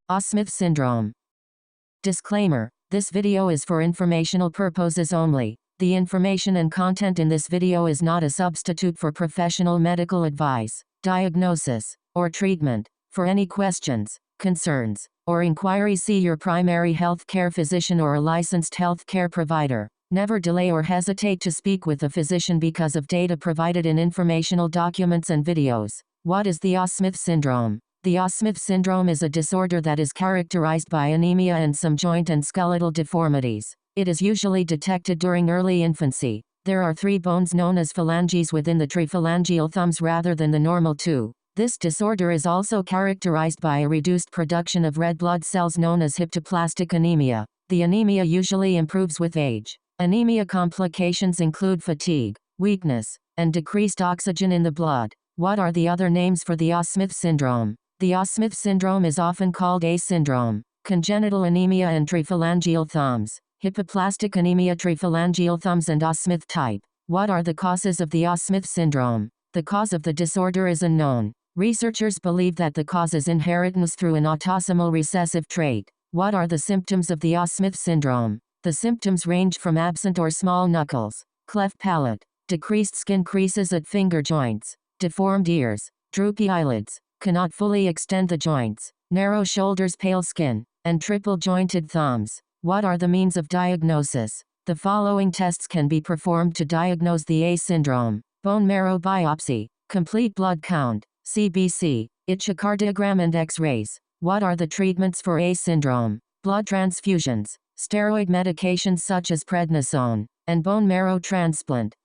Aase-Smith Syndrome. Disclaimer: this video is for informational purposes only. The information and content in this video is not a substitute for professional medical advice, diagnosis, or treatment. For any questions, concerns, or inquiries, see your primary health care physician or a licensed health care provider. Never delay or hesitate to speak with a physician because of data provided in informational documents and videos. What is the Aase-Smith Syndrome? The Aase-Smith Syndrome is a disorder that is characterized by anemia and some joint and skeletal deformities. It is usually detected during early infancy. There are 3 bones known as phalanges within the triphalangeal thumbs rather than the normal 2. This disorder is also characterized by a reduced production of red blood cells known as hypoplastic anemia. The anemia usually improves with age. Anemia complications include fatigue, weakness, and decreased oxygen in the blood. What are the other names for the Aase-Smith Syndrome? The Aase-Smith Syndrome is often called Aase Syndrome, congenital anemia and triphalangeal thumbs, hypoplastic Anemia-Triphalangeal thumbs, and Aase-Smith Type. What are the causes of the Aase-Smith Syndrome? The cause of the disorder is unknown. Researchers believe that the cause is inheritance through an autosomal recessive trait. What are the symptoms of the Aase-Smith Syndrome? The symptoms range from absent or small knuckles, cleft palate, decreased skin creases at finger joints, deformed ears, droopy eyelids, cannot fully extend the joints, narrow shoulders, pale skin, and triple-jointed thumbs. What are the means of diagnosis? The following tests can be performed to diagnose the Aase syndrome: bone marrow biopsy, complete blood count, CBC, echocardiogram, and X-rays. What are the treatments for Aase syndrome? Blood transfusions, steroid medications such as prednisone, and bone marrow transplant.